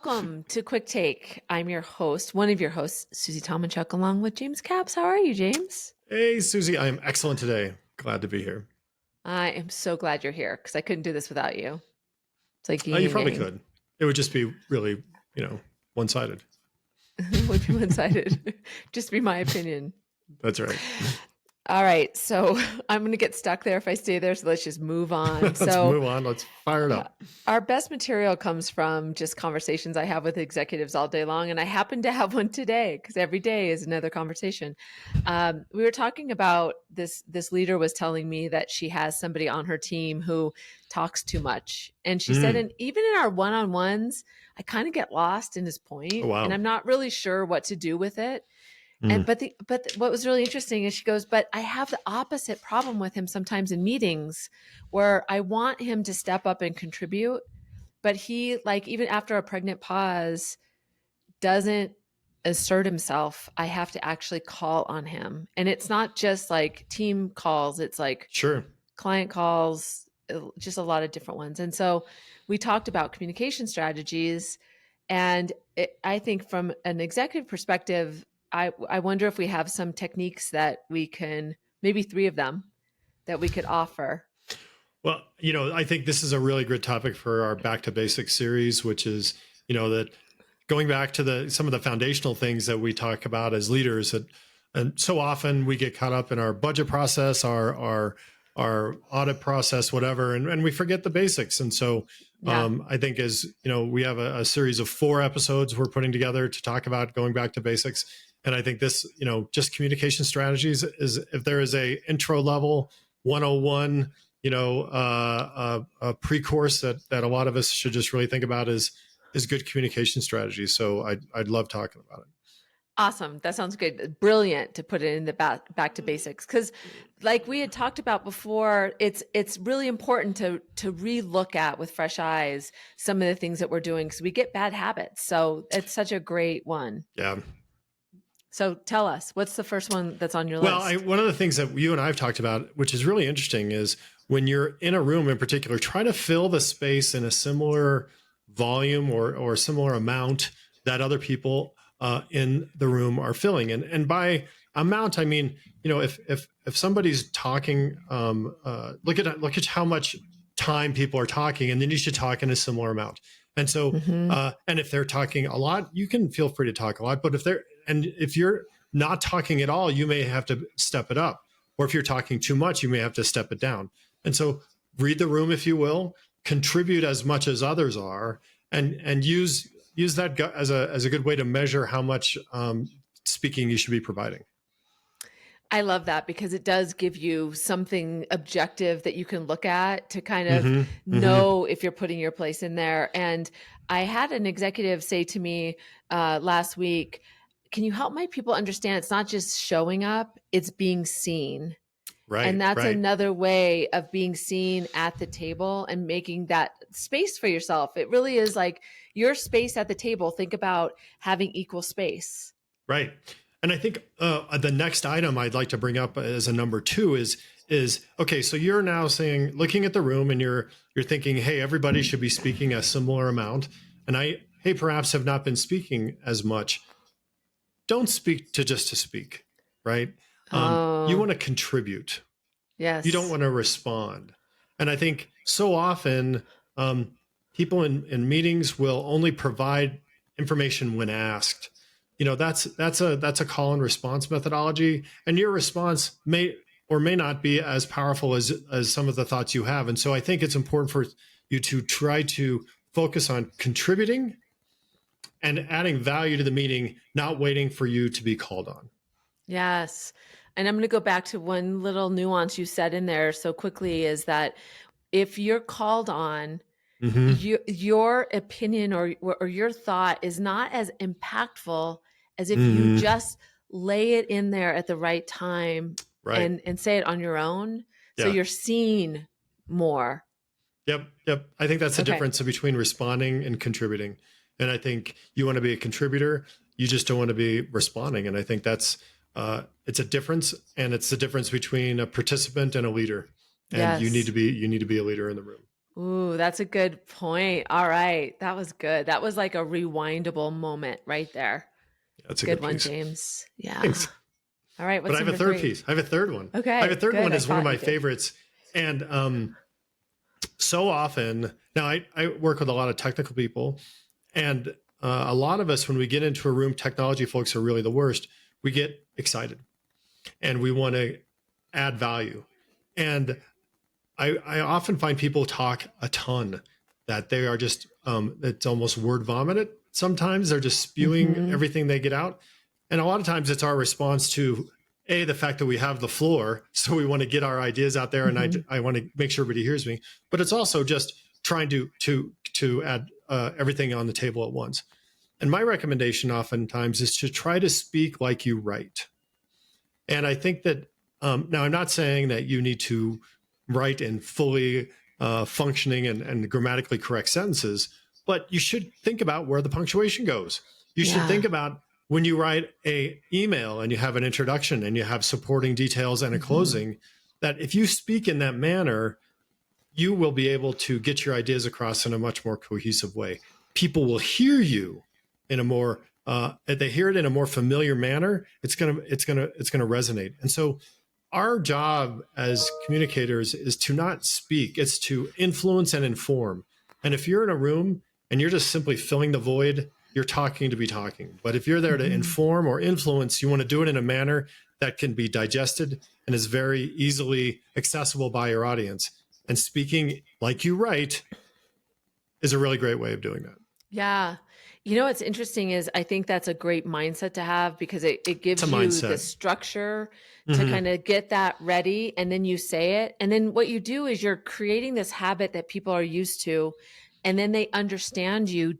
Welcome to Quick Take. I'm your host, one of your hosts, Susie Tomanchuk, along with James Capps. How are you, James? Hey, Susie, I am excellent today. Glad to be here. I am so glad you're here because I couldn't do this without you. It's like yin You and probably yang. could. It would just be really, one-sided. It would be one-sided. Just be my opinion. That's right. All right. So I'm going to get stuck there if I stay there. So let's just move on. Let's move on. Let's fire it up. Our best material comes from just conversations I have with executives all day long. And I happen to have one today because every day is another conversation. We were talking about this leader was telling me that she has somebody on her team who talks too much. And she said, and even in our one-on-ones, I kind of get lost in his point, Oh, wow. and I'm not really sure what to do with it. And but what was really interesting is she goes, but I have the opposite problem with him sometimes in meetings where I want him to step up and contribute, but he, like, even after a pregnant pause, doesn't assert himself. I have to actually call on him. And it's not just like team calls, it's like Sure. client calls, just a lot of different ones. And so we talked about communication strategies. And I think from an executive perspective, I wonder if we have some techniques that we can, maybe 3 of them, that we could offer. Well, I think this is a really good topic for our Back to Basics series, which is, that going back to some of the foundational things that we talk about as leaders, and so often we get caught up in our budget process, our audit process, whatever, and we forget the basics. And so I think as, we have a series of 4 episodes we're putting together to talk about going back to basics. And I think this, just communication strategies is, if there is a intro level 101, a pre-course that a lot of us should just really think about is good communication strategies. So I'd love talking about it. Awesome. That sounds good. Brilliant to put it in the back to basics. Because like we had talked about before, it's really important to relook at with fresh eyes some of the things that we're doing because we get bad habits. So it's such a great one. Yeah. So tell us, what's the first one that's on your list? Well, one of the things that you and I have talked about, which is really interesting, is when you're in a room in particular, try to fill the space in a similar volume or similar amount that other people in the room are filling. And by amount, I mean, if somebody's talking, look at how much time people are talking, and then you should talk in a similar amount. And so, and if they're talking a lot, you can feel free to talk a lot. But if you're not talking at all, you may have to step it up. Or if you're talking too much, you may have to step it down. And so read the room, if you will, contribute as much as others are, and use that as a good way to measure how much speaking you should be providing. I love that because it does give you something objective that you can look at to kind of know if you're putting your place in there. And I had an executive say to me last week, can you help my people understand it's not just showing up, it's being seen. Right. And that's another way of being seen at the table and making that space for yourself. It really is like your space at the table. Think about having equal space. Right. And I think the next item I'd like to bring up as a number 2 is okay. So you're now looking at the room, and you're thinking, hey, everybody should be speaking a similar amount, and perhaps have not been speaking as much. Don't speak to speak, right? You want to contribute. Yes. You don't want to respond. And I think so often people in meetings will only provide information when asked. That's a call and response methodology, and your response may or may not be as powerful as some of the thoughts you have. And so I think it's important for you to try to focus on contributing and adding value to the meeting, not waiting for you to be called on. Yes. And I'm going to go back to one little nuance you said in there so quickly, is that if you're called on, your opinion or your thought is not as impactful as if you just lay it in there at the right time, right, and say it on your own. So you're seen more. Yep. I think that's the difference between responding and contributing. And I think you want to be a contributor. You just don't want to be responding. And I think that's it's a difference, and it's the difference between a participant and a leader. And you need to be a leader in the room. Ooh, that's a good point. All right. That was good. That was like a rewindable moment right there. That's a Good good one, piece. James. Yeah. Thanks. All right. But I What's have a number third three? piece. I have a third one. I have a Okay, third good. one I is one of thought my you did. favorites. And so often now I work with a lot of technical people, and a lot of us, when we get into a room, technology folks are really the worst. We get excited and we want to add value. And I often find people talk a ton, that they are just, it's almost word vomited. Sometimes they're just spewing Hmm. everything they get out. And a lot of times it's our response to the fact that we have the floor. So we want to get our ideas out there, and Hmm. I want to make sure everybody hears me, but it's also just trying to add everything on the table at once. And my recommendation oftentimes is to try to speak like you write. And I think that now I'm not saying that you need to write in fully functioning and grammatically correct sentences, but you should think about where the punctuation goes. You should think Yeah. about when you write a email and you have an introduction and you have supporting details and a Hmm. closing, that if you speak in that manner, you will be able to get your ideas across in a much more cohesive way. People will hear you in a more if they hear it in a more familiar manner, it's gonna resonate. And so our job as communicators is to not speak, it's to influence and inform. And if you're in a room and you're just simply filling the void, you're talking to be talking. But if you're there to Hmm. inform or influence, you want to do it in a manner that can be digested and is very easily accessible by your audience. And speaking like you write is a really great way of doing that. Yeah. You know what's interesting is I think that's a great mindset to have because it It's a gives you the mindset. structure to Mm-hmm. kind of get that ready and then you say it. And then what you do is you're creating this habit that people are used to, and then they understand you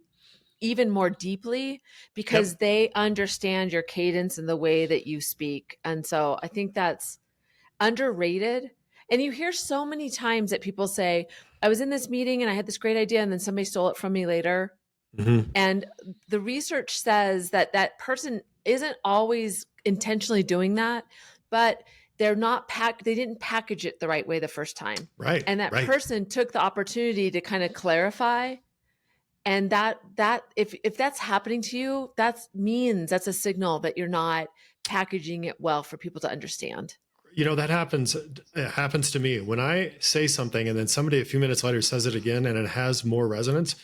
even more deeply because Yep. they understand your cadence and the way that you speak. And so I think that's underrated. And you hear so many times that people say, I was in this meeting and I had this great idea, and then somebody stole it from me later. Mm-hmm. And the research says that that person isn't always intentionally doing that, but they didn't package it the right way the first time. Right. And that Right. person took the opportunity to kind of clarify. And that if that's happening to you, that's a signal that you're not packaging it well for people to understand. That happens. It happens to me when I say something and then somebody a few minutes later says it again and it has more resonance.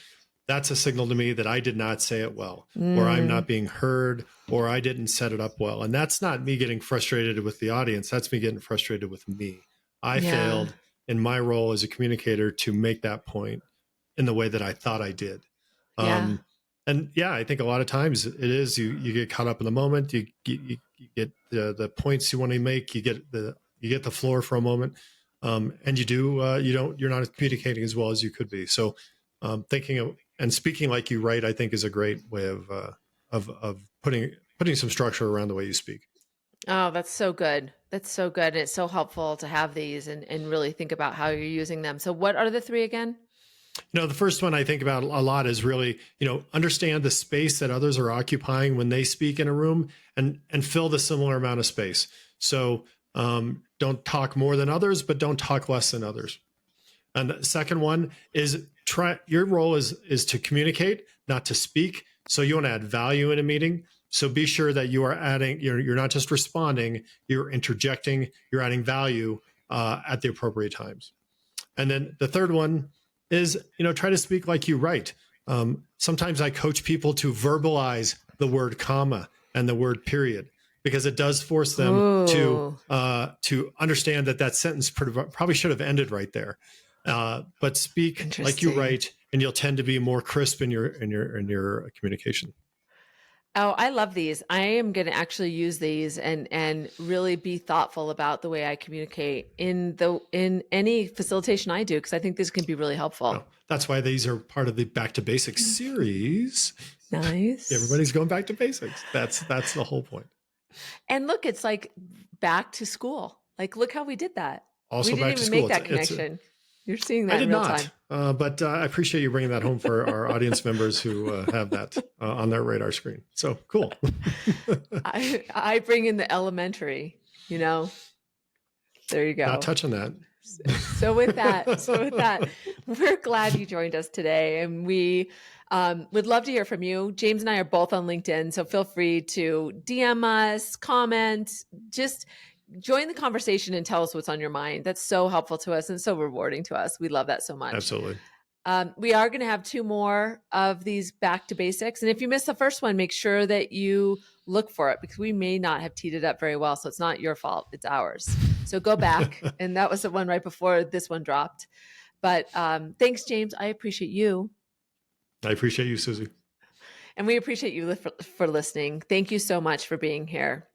That's a signal to me that I did not say it well, or I'm Mm, not being heard, or I didn't set it up well. And that's not me getting frustrated with the audience. That's me getting frustrated with me. I yeah. failed in my role as a communicator to make that point in the way that I thought I did. Yeah. Um, and yeah, I think a lot of times it is you get caught up in the moment. You get the points you want to make. You get the floor for a moment, and you're not communicating as well as you could be. So thinking of and speaking like you write, I think, is a great way of putting some structure around the way you speak. Oh, that's so good. That's so good. And it's so helpful to have these and really think about how you're using them. So what are the three again? The first one I think about a lot is really, understand the space that others are occupying when they speak in a room, and fill the similar amount of space. So don't talk more than others, but don't talk less than others. And the second one is your role is to communicate, not to speak. So you want to add value in a meeting. So be sure that you are adding, you're not just responding, you're interjecting, you're adding value at the appropriate times. And then the third one is, try to speak like you write. Sometimes I coach people to verbalize the word comma and the word period, because it does force them Oh, to understand that sentence probably should have ended right there. But speak like you interesting. write, and you'll tend to be more crisp in your communication. Oh, I love these. I am going to actually use these and really be thoughtful about the way I communicate in any facilitation I do because I think this can be really helpful. That's why these are part of the Back to Basics series. Nice. Everybody's going back to basics. That's the whole point. And look, it's like back to school. Like, look how we did that. We Also didn't back to even school. make that connection. You're seeing I that in did real not, time. but I appreciate you bringing that home for our audience members who have that on their radar screen. So cool. I bring in the elementary, you know. There you Not go. touching that. So with that, we're glad you joined us today, and we would love to hear from you. James and I are both on LinkedIn, so feel free to DM us, comment, just join the conversation and tell us what's on your mind. That's so helpful to us and so rewarding to us. We love that so much. Absolutely. We are going to have 2 more of these back to basics. And if you missed the first one, make sure that you look for it, because we may not have teed it up very well. So it's not your fault. It's ours. So go back. And that was the one right before this one dropped. But thanks, James. I appreciate you. I appreciate you, Susie. And we appreciate you for listening. Thank you so much for being here.